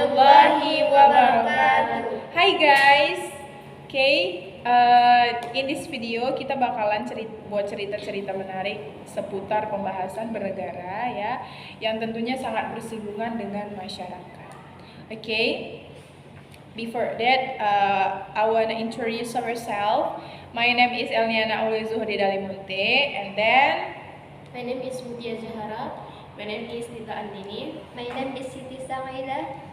warahmatullahi wabarakatuh. Hai guys, in this video kita bakalan buat cerita-cerita menarik seputar pembahasan bernegara ya, yang tentunya sangat bersinggungan dengan masyarakat. Before that, I wanna introduce ourselves. My name is Elniana Auli Zuhri Dalimunte, and then my name is Mutia Zahara. My name is Nita Andini. My name is Siti Samaida.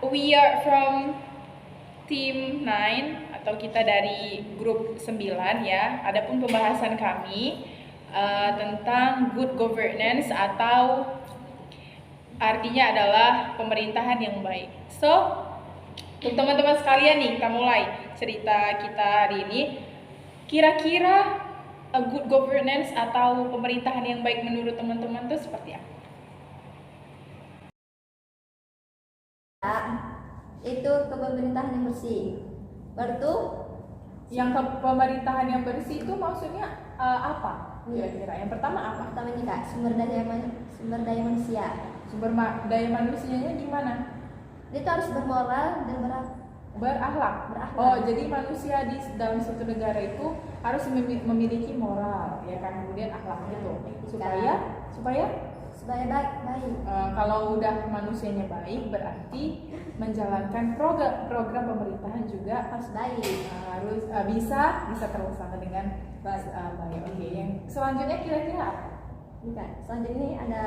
We are from Team 9 atau kita dari grup 9 ya. Adapun pembahasan kami tentang good governance atau artinya adalah pemerintahan yang baik. So, untuk teman-teman sekalian nih, kita mulai cerita kita hari ini. Kira-kira a good governance atau pemerintahan yang baik menurut teman-teman itu seperti apa? Itu kepemerintahan yang bersih. Yang kepemerintahan yang bersih itu maksudnya apa? Kira-kira yang pertama apa? Pertama ini Kak, sumber daya manusia. Sumber daya manusianya gimana? Itu harus bermoral dan berakhlak. Oh, jadi manusia di dalam suatu negara itu harus memiliki moral, ya kan? Kemudian akhlak gitu. Supaya baik. Kalau udah manusianya baik, berarti menjalankan program pemerintahan juga harus baik. Harus bisa terlaksana dengan baik. Yang selanjutnya kira-kira apa? Selanjutnya ini ada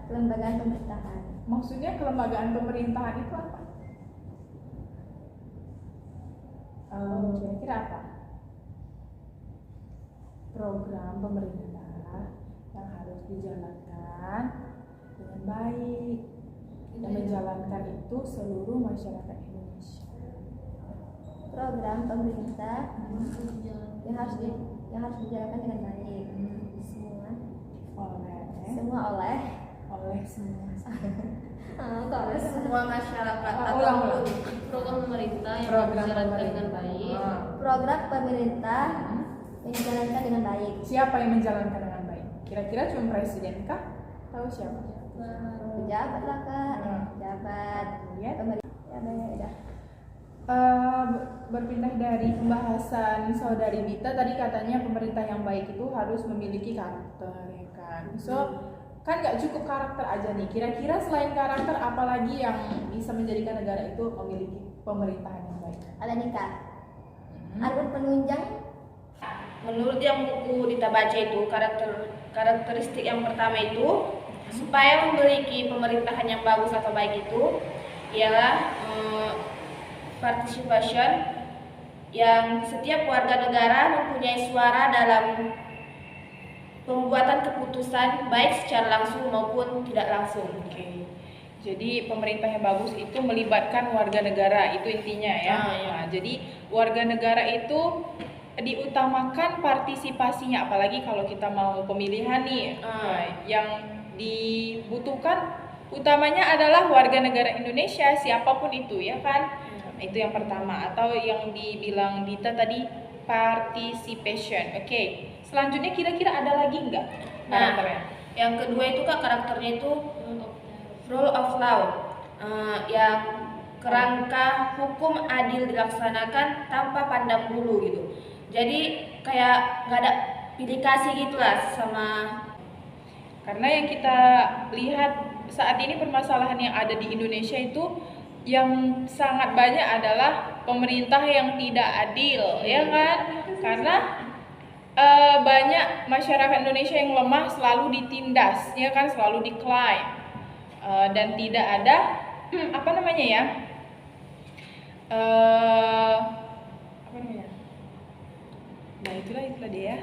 kelembagaan pemerintahan. Maksudnya kelembagaan pemerintahan itu apa? Kira-kira apa? Program pemerintah yang harus dijalankan dengan baik dan menjalankan itu seluruh masyarakat Indonesia. Program pemerintah yang harus dijalankan dengan baik. Semua oleh semua masyarakat atau program pemerintah yang dijalankan dengan baik. Program pemerintah yang dijalankan dengan baik. Siapa yang menjalankan dengan baik? Kira-kira cuma presiden kah? Tahu siapa? Pejabat lah Kak. Pejabat. Berpindah dari pembahasan saudari Dita, tadi katanya pemerintah yang baik itu harus memiliki karakter, ya kan? So, kan nggak cukup karakter aja nih. Kira-kira selain karakter, apalagi yang bisa menjadikan negara itu memiliki pemerintahan yang baik? Ada nih Kak. Ada penunjang. Menurut yang buku Dita baca itu, karakteristik yang pertama itu supaya memiliki pemerintahan yang bagus atau baik itu ialah participation, yang setiap warga negara mempunyai suara dalam pembuatan keputusan baik secara langsung maupun tidak langsung. Jadi pemerintah yang bagus itu melibatkan warga negara, itu intinya ya. Nah, jadi warga negara itu diutamakan partisipasinya, apalagi kalau kita mau pemilihan nih. Yang dibutuhkan utamanya adalah warga negara Indonesia, siapapun itu ya kan. Itu yang pertama, atau yang dibilang Dita tadi, participation. Selanjutnya kira-kira ada lagi nggak karakternya? Yang kedua itu Kak, karakternya itu rule of law, yang kerangka hukum adil dilaksanakan tanpa pandang bulu gitu. Jadi kayak nggak ada pilih kasih gitulah sama. Karena yang kita lihat saat ini permasalahan yang ada di Indonesia itu yang sangat banyak adalah pemerintah yang tidak adil, ya kan? Karena banyak masyarakat Indonesia yang lemah selalu ditindas, ya kan? Selalu diklaim dan tidak ada Nah itulah dia.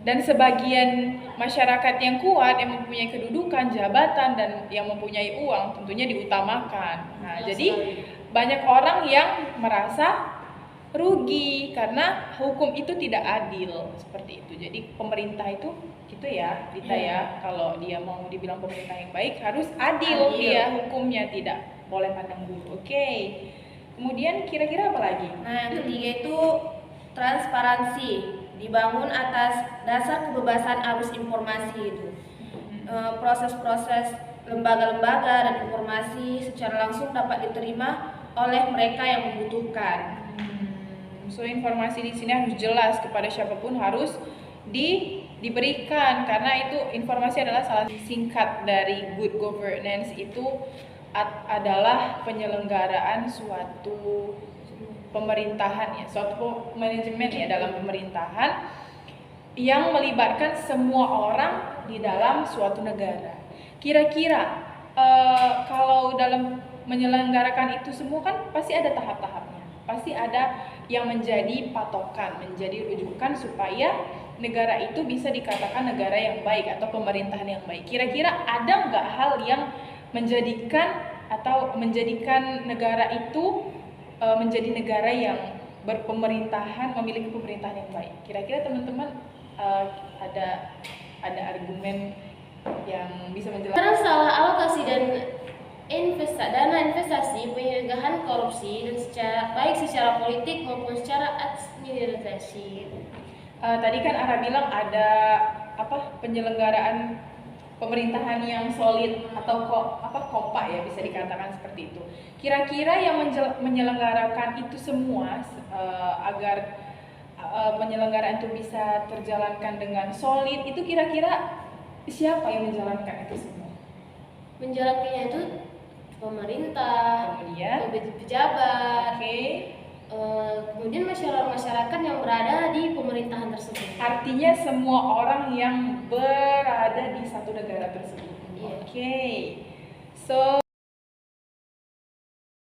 Dan sebagian masyarakat yang kuat, yang mempunyai kedudukan, jabatan, dan yang mempunyai uang tentunya diutamakan. Nah, jadi banyak orang yang merasa rugi karena hukum itu tidak adil, seperti itu. Jadi pemerintah itu gitu ya, Dita ya, kalau dia mau dibilang pemerintah yang baik harus adil. Dia hukumnya, tidak boleh pandang bulu. Kemudian kira-kira apa lagi? Nah, yang ketiga itu transparansi. dibangun atas dasar kebebasan arus informasi itu. Proses-proses lembaga-lembaga dan informasi secara langsung dapat diterima oleh mereka yang membutuhkan. So informasi di sini harus jelas kepada siapapun, harus diberikan, karena itu informasi adalah salah singkat dari good governance, itu adalah penyelenggaraan suatu pemerintahan ya, suatu manajemen ya dalam pemerintahan yang melibatkan semua orang di dalam suatu negara. Kira-kira kalau dalam menyelenggarakan itu semua kan pasti ada tahap-tahapnya, pasti ada yang menjadi patokan, menjadi rujukan supaya negara itu bisa dikatakan negara yang baik atau pemerintahan yang baik. Kira-kira ada nggak hal yang menjadikan negara itu menjadi negara yang berpemerintahan, memiliki pemerintahan yang baik? Kira-kira teman-teman ada argumen yang bisa menjelaskan? Karena salah alokasi dan dana investasi, pencegahan korupsi dan baik secara politik maupun secara administrasi. Tadi kan Ara bilang ada penyelenggaraan pemerintahan yang solid atau kompak ya, bisa dikatakan seperti itu. Kira-kira yang menyelenggarakan itu semua agar penyelenggaraan itu bisa terjalankan dengan solid, itu kira-kira siapa yang menjalankan itu semua? Menjalankannya itu pemerintah, Kemudian pejabat, Oke. kemudian masyarakat yang berada di pemerintahan tersebut. Artinya semua orang yang berada di satu negara tersebut. Iya. Oke. So